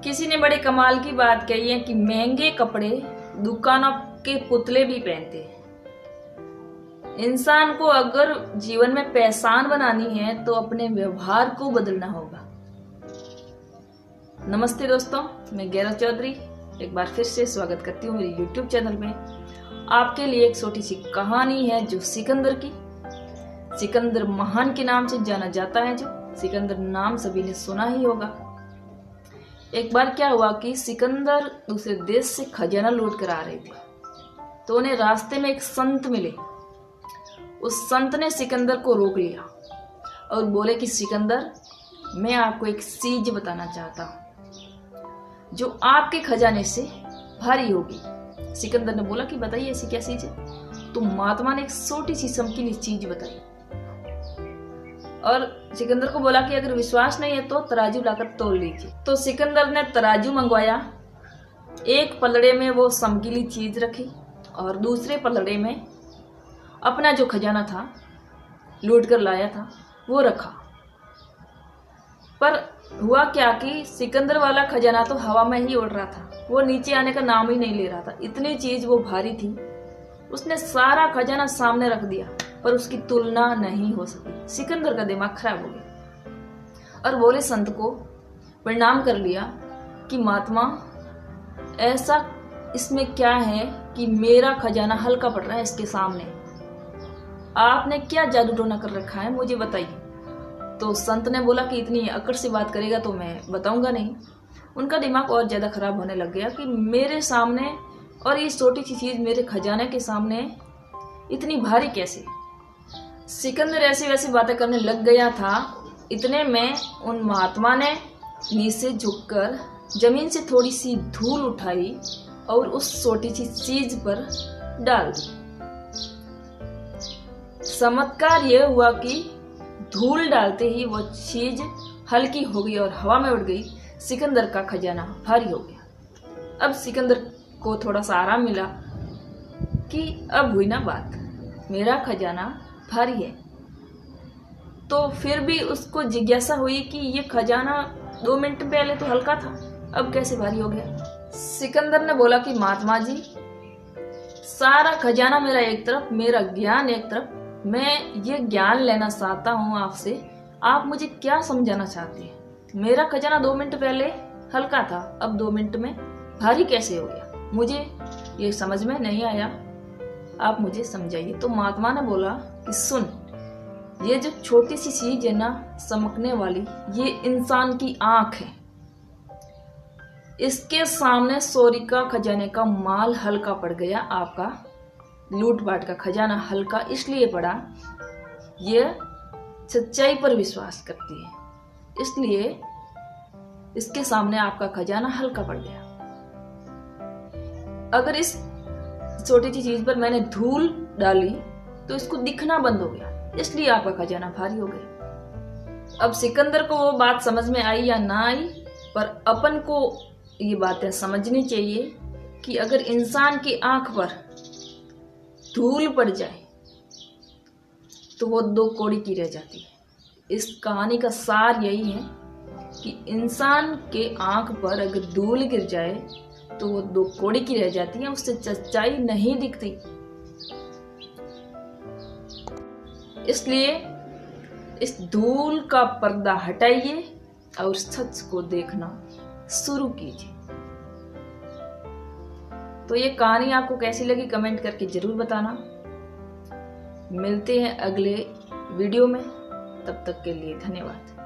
किसी ने बड़े कमाल की बात कही है कि महंगे कपड़े दुकानों के पुतले भी पहनते हैं। इंसान को अगर जीवन में पहचान बनानी है तो अपने व्यवहार को बदलना होगा। नमस्ते दोस्तों, मैं गैरव चौधरी एक बार फिर से स्वागत करती हूँ मेरे YouTube चैनल में। आपके लिए एक छोटी सी कहानी है जो सिकंदर की। सिकंदर महान के नाम से जाना जाता है। जो सिकंदर नाम सभी ने सुना ही होगा। एक बार क्या हुआ कि सिकंदर दूसरे देश से खजाना लूट कर आ रहे थे, तो उन्हें रास्ते में एक संत मिले। उस संत ने सिकंदर को रोक लिया और बोले कि सिकंदर, मैं आपको एक चीज बताना चाहता हूँ जो आपके खजाने से भारी होगी। सिकंदर ने बोला कि बताइए ऐसी क्या चीज है। तो महात्मा ने एक छोटी सी चमकीली चीज बताई और सिकंदर को बोला कि अगर विश्वास नहीं है तो तराजू लाकर तोल लीजिए। तो सिकंदर ने तराजू मंगवाया। एक पलड़े में वो चमकीली चीज रखी और दूसरे पलड़े में अपना जो खजाना था, लूट कर लाया था, वो रखा। पर हुआ क्या कि सिकंदर वाला खजाना तो हवा में ही उड़ रहा था, वो नीचे आने का नाम ही नहीं ले रहा था। इतनी चीज वो भारी थी। उसने सारा खजाना सामने रख दिया पर उसकी तुलना नहीं हो सकी। सिकंदर का दिमाग खराब हो गया और बोले संत को प्रणाम कर लिया कि महात्मा, ऐसा इसमें क्या है कि मेरा खजाना हल्का पड़ रहा है इसके सामने। आपने क्या जादू टोना कर रखा है, मुझे बताइए। तो संत ने बोला कि इतनी अकड़ से बात करेगा तो मैं बताऊंगा नहीं। उनका दिमाग और ज्यादा खराब होने लग गया कि मेरे सामने और ये छोटी सी चीज मेरे खजाने के सामने इतनी भारी कैसे। सिकंदर ऐसी वैसी बातें करने लग गया था। इतने में उन महात्मा ने नीचे झुककर जमीन से थोड़ी सी धूल उठाई और उस छोटी सी चीज पर डाल दी। चमत्कार यह हुआ कि धूल डालते ही वो चीज हल्की हो गई और हवा में उड़ गई। सिकंदर का खजाना भारी हो गया। अब सिकंदर को थोड़ा सा आराम मिला कि अब हुई ना बात, मेरा खजाना भारी है। तो फिर भी उसको जिज्ञासा हुई कि ये खजाना 2 मिनट पहले तो हल्का था, अब कैसे भारी हो गया। सिकंदर ने बोला कि महात्मा जी, सारा खजाना मेरा एक तरफ, मेरा ज्ञान एक तरफ। मैं ये ज्ञान लेना चाहता हूँ आपसे, आप मुझे क्या समझाना चाहते हैं। मेरा खजाना 2 मिनट पहले हल्का था, अब 2 मिनट में भारी कैसे हो गया, मुझे ये समझ में नहीं आया, आप मुझे समझाइए। तो महात्मा ने बोला कि सुन, ये जो छोटी सी चीज है ना चमकने वाली, ये इंसान की आंख है। इसके सामने चोरी का खजाने का माल हल्का पड़ गया। आपका लूटपाट का खजाना हल्का इसलिए पड़ा, ये सच्चाई पर विश्वास करती है, इसलिए इसके सामने आपका खजाना हल्का पड़ गया। अगर इस छोटी सी चीज पर मैंने धूल डाली तो इसको दिखना बंद हो गया, इसलिए आपका खजाना भारी हो गया। अब सिकंदर को वो बात समझ में आई या ना आई, पर अपन को ये बातें समझनी चाहिए कि अगर इंसान की आंख पर धूल पड़ जाए तो वो 2 कौड़ी की रह जाती है। इस कहानी का सार यही है कि इंसान के आंख पर अगर धूल गिर जाए तो वो 2 कौड़ी की रह जाती है, उससे सच्चाई नहीं दिखती। इसलिए इस धूल का पर्दा हटाइए और सच को देखना शुरू कीजिए। तो ये कहानी आपको कैसी लगी कमेंट करके जरूर बताना। मिलते हैं अगले वीडियो में, तब तक के लिए धन्यवाद।